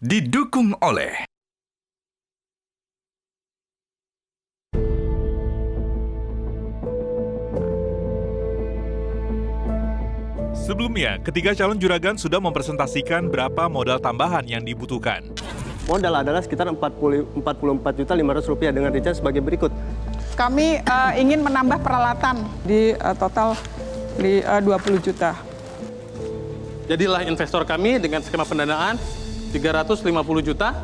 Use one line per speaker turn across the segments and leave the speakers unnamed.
Didukung oleh sebelumnya, ketiga calon juragan sudah mempresentasikan berapa modal tambahan yang dibutuhkan.
Modal adalah sekitar Rp44.500 dengan rincian sebagai berikut.
Kami ingin menambah peralatan di total 20 juta.
Jadilah investor kami dengan skema pendanaan 350 juta.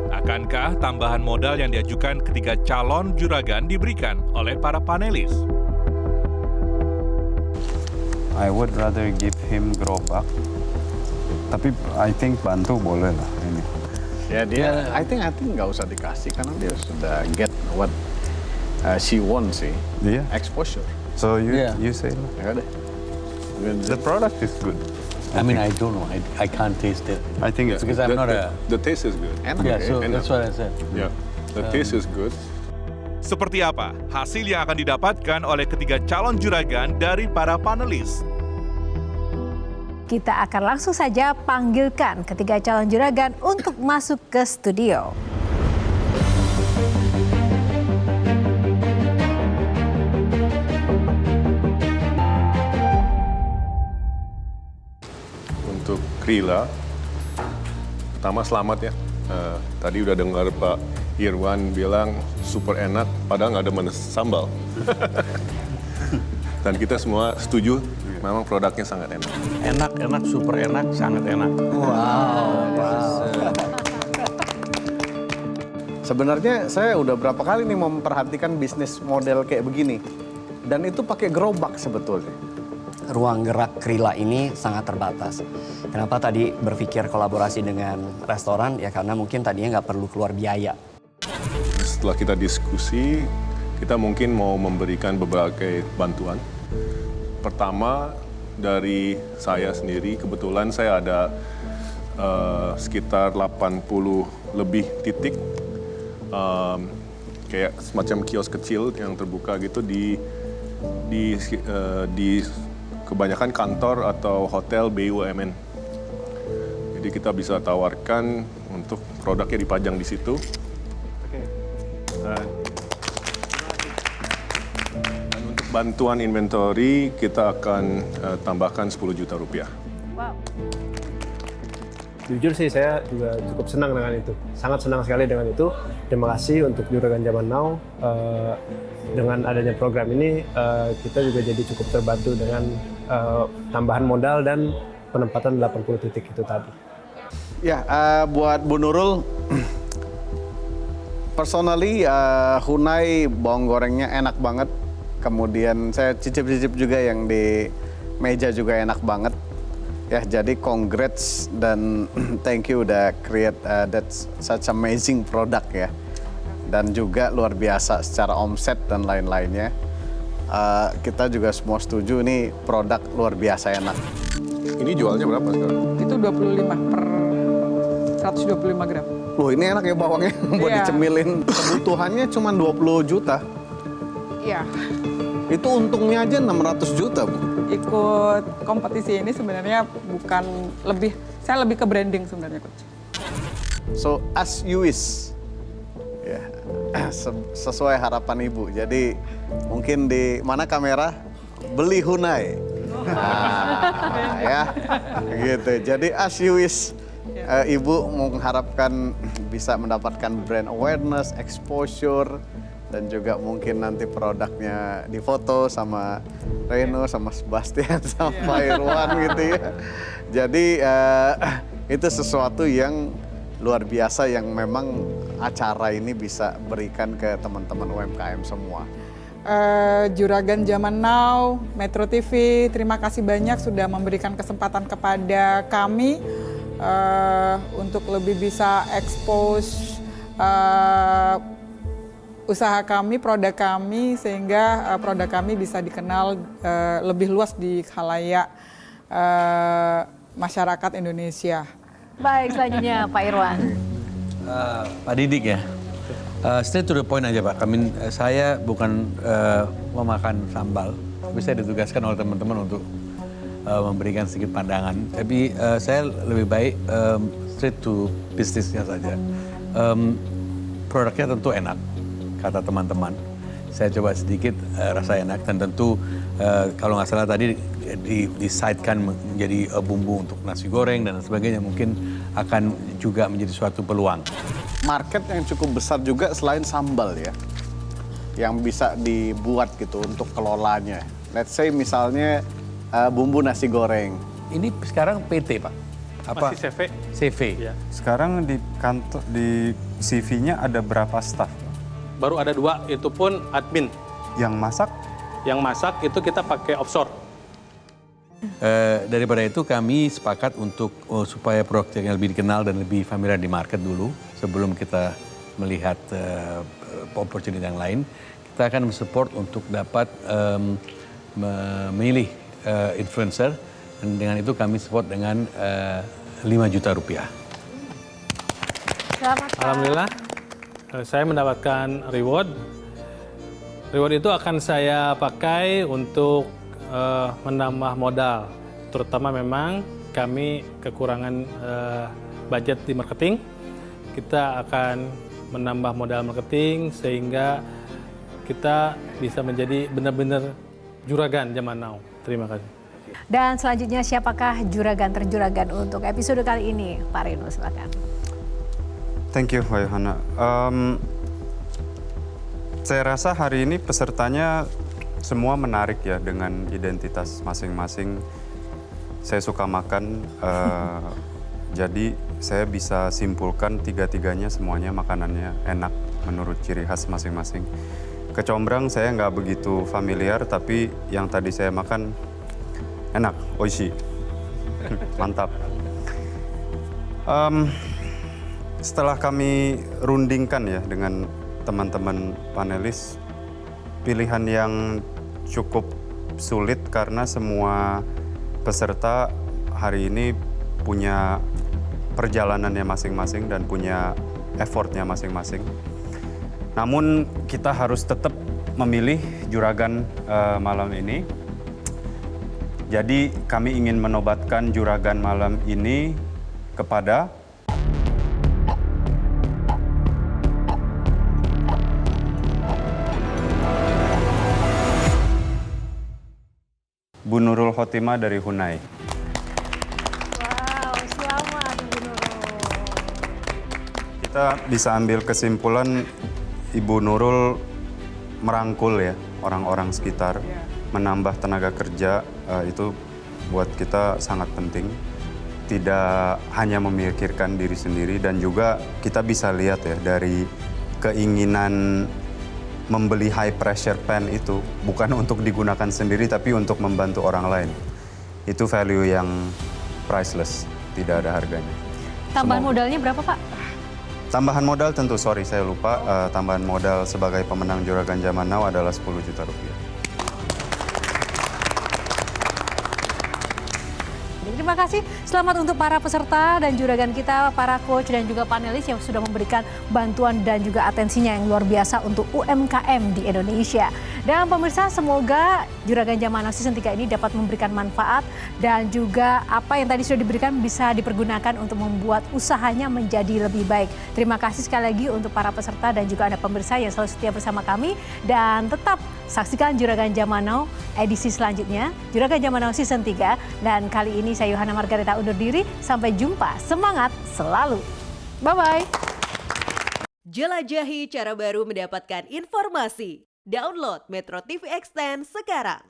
Akankah tambahan modal yang diajukan ketiga calon juragan diberikan oleh para panelis?
I would rather give him gerobak. Tapi I think bantu boleh lah ini.
Ya dia, I think nggak usah dikasih karena dia sudah get what she wants sih,
Iya.
exposure.
So you say lah.
Ya udah.
The product is good.
I mean, I don't know. I can't taste it.
I think it's
Because I'm not a...
The taste is good.
Enak
Yeah,
ya,
so
enak.
that's what I said.
Yeah, the taste is good.
Seperti apa hasil yang akan didapatkan oleh ketiga calon juragan dari para panelis?
Kita akan langsung saja panggilkan ketiga calon juragan untuk masuk ke studio.
Untuk Krila, pertama selamat ya. Tadi udah dengar Pak Irwan bilang super enak, padahal nggak ada sambal. Dan kita semua setuju, memang produknya sangat enak.
Enak, super enak, sangat enak.
Sebenarnya saya udah berapa kali nih memperhatikan bisnis model kayak begini. Dan itu pakai gerobak sebetulnya.
Ruang gerak Krila ini sangat terbatas. Kenapa tadi berpikir kolaborasi dengan restoran? Ya karena mungkin tadinya nggak perlu keluar biaya.
Setelah kita diskusi, kita mungkin mau memberikan berbagai bantuan. Pertama, dari saya sendiri, kebetulan saya ada sekitar 80 lebih titik, kayak semacam kios kecil yang terbuka gitu di kebanyakan kantor atau hotel BUMN. Jadi kita bisa tawarkan untuk produknya dipajang di situ. Dan untuk bantuan inventory kita akan tambahkan 10 juta rupiah.
Wow.
Jujur sih saya juga cukup senang dengan itu. Sangat senang sekali dengan itu. Terima kasih untuk Juragan Zaman Now. Dengan adanya program ini, kita juga jadi cukup terbantu dengan tambahan modal dan penempatan 80 titik itu tadi.
Ya, buat Bu Nurul, personally Hunai bawang gorengnya enak banget. Kemudian saya cicip-cicip juga yang di meja juga enak banget. Ya, jadi congrats dan thank you udah create that's such amazing product ya. Dan juga luar biasa secara omset dan lain-lainnya. Kita juga semua setuju ini produk luar biasa enak.
Ini jualnya berapa sekarang?
Itu 25 per 125 gram.
Loh ini enak ya bawangnya buat
Iya.
dicemilin. Kebutuhannya cuma 20 juta.
Iya,
Itu untungnya aja 600 juta, Bu.
ikut kompetisi ini sebenarnya bukan saya lebih ke branding sebenarnya, Coach.
So as you wish. Ya, sesuai harapan Ibu. Jadi mungkin di mana kamera beli Hunai. Nah, ya. Gitu. Jadi as you wish. Ibu mengharapkan bisa mendapatkan brand awareness, exposure, dan juga mungkin nanti produknya difoto sama Reno, sama Sebastian, sama Pak Irwan gitu ya. Jadi itu sesuatu yang luar biasa yang memang acara ini bisa berikan ke teman-teman UMKM semua.
Juragan Zaman Now, Metro TV, terima kasih banyak sudah memberikan kesempatan kepada kami untuk lebih bisa expose usaha kami, produk kami, sehingga produk kami bisa dikenal lebih luas di khalayak masyarakat Indonesia.
Baik, selanjutnya Pak Irwan.
Pak Didik ya, straight to the point aja Pak. Saya bukan memakan sambal, tapi saya ditugaskan oleh teman-teman untuk memberikan sedikit pandangan. Tapi saya lebih baik straight to bisnisnya saja. Produknya tentu enak, kata teman-teman. Saya coba sedikit rasa enak dan tentu kalau nggak salah tadi disidekan menjadi bumbu untuk nasi goreng dan sebagainya, mungkin akan juga menjadi suatu peluang.
Market yang cukup besar juga selain sambal ya, yang bisa dibuat gitu untuk kelolanya. Let's say misalnya bumbu nasi goreng.
Ini sekarang PT, Pak. Apa?
Masih CV.
CV.
Ya.
Sekarang di kantor, di CV-nya ada berapa staff?
Baru ada 2, itu pun admin.
Yang masak?
Yang masak itu kita pakai offshore.
Daripada itu kami sepakat untuk supaya produknya lebih dikenal dan lebih familiar di market dulu sebelum kita melihat opportunity yang lain. Kita akan mensupport untuk dapat memilih influencer, dan dengan itu kami support dengan 5 juta rupiah.
Selamat, Pak.
Alhamdulillah, saya mendapatkan reward. Reward itu akan saya pakai untuk menambah modal. Terutama memang kami kekurangan budget di marketing. Kita akan menambah modal marketing sehingga kita bisa menjadi benar-benar juragan zaman now. Terima kasih.
Dan selanjutnya siapakah juragan-terjuragan untuk episode kali ini? Pak Reno, silakan.
Thank you, Mbak Yohana. Saya rasa hari ini pesertanya semua menarik ya dengan identitas masing-masing. Saya suka makan, jadi saya bisa simpulkan tiga-tiganya semuanya makanannya enak menurut ciri khas masing-masing. Kecombrang saya nggak begitu familiar, tapi yang tadi saya makan enak, oishi, mantap. Setelah kami rundingkan ya dengan teman-teman panelis, pilihan yang cukup sulit karena semua peserta hari ini punya perjalanannya masing-masing dan punya effortnya masing-masing. Namun kita harus tetap memilih juragan malam ini. Jadi kami ingin menobatkan juragan malam ini kepada Bu Nurul Khotimah dari Hunai.
Wow, selamat Bu Nurul.
Kita bisa ambil kesimpulan Ibu Nurul merangkul ya orang-orang sekitar, menambah tenaga kerja, itu buat kita sangat penting. Tidak hanya memikirkan diri sendiri, dan juga kita bisa lihat ya dari keinginan membeli high pressure pan itu bukan untuk digunakan sendiri tapi untuk membantu orang lain. Itu value yang priceless, tidak ada harganya.
Tambahan modalnya berapa, Pak?
Tambahan modal tentu, sorry saya lupa, tambahan modal sebagai pemenang Juragan Zaman Now adalah 10 juta rupiah.
Terima kasih. Selamat untuk para peserta dan juragan kita, para coach dan juga panelis yang sudah memberikan bantuan dan juga atensinya yang luar biasa untuk UMKM di Indonesia. Dan pemirsa, semoga Juragan Zaman Now Season 3 ini dapat memberikan manfaat dan juga apa yang tadi sudah diberikan bisa dipergunakan untuk membuat usahanya menjadi lebih baik. Terima kasih sekali lagi untuk para peserta dan juga Anda pemirsa yang selalu setia bersama kami. Dan tetap saksikan Juragan Zaman Now edisi selanjutnya, Juragan Zaman Now Season 3. Dan kali ini saya Yohana Margareta undur diri. Sampai jumpa. Semangat selalu. Bye-bye.
Jelajahi cara baru mendapatkan informasi. Download Metro TV Extend sekarang.